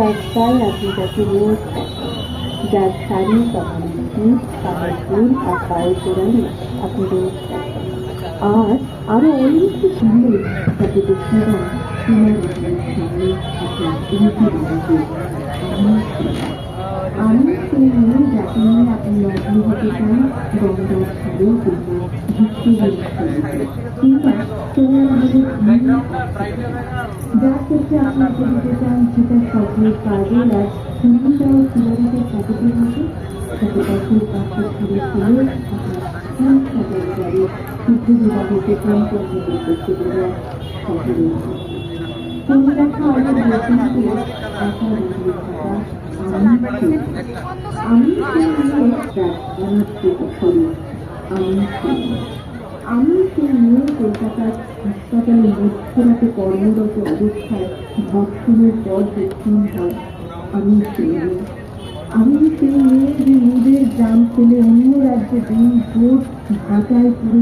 রাস্তায় আপনি তাকে রোজ দেখেন, যার শাড়ি কখনো জিন্স, কাপড় ফুল আর পায়ে চোরালি আপনি রোজ দেখেন। আর আরো অনেক কিছু মিলে তাকে দেখিয়ে সীমার সামনে আপনার উন্নতি রয়েছে। আমি সেই মেয়ে যাকে নিয়ে আপনি লগ্ন হতে চান, গঙ্গার ধারেও কিন্তু ভিত্তিহীন ছবিতে কিংবা তোমার যার চোখে আপনি দিতে চান, যেটা স্বপ্নের কাজল আর সুন্দর সিগারেটের প্যাকেটের মতো, তাকে অসুর পাশে ঘুরে ফেলে আপনার সাজারে শুদ্ধ বিভাগকে প্রাণ করতে করতে দেওয়া শহরে তুমি দেখা আগে বলছেন যে একা রুগী থাকা আমি সেই অনুষ্ঠিত শরীর, আমি সেই নিয়ে কলকাতার হাসপাতালে মধ্যরাতে কর্মরত অবস্থায় ধর্ষণের পর দক্ষিণ হয়। আমি সেই মেয়ে যে নিজের গ্রাম ছেলে অন্য রাজ্যে দিন ভোর ঢাকায় পুরো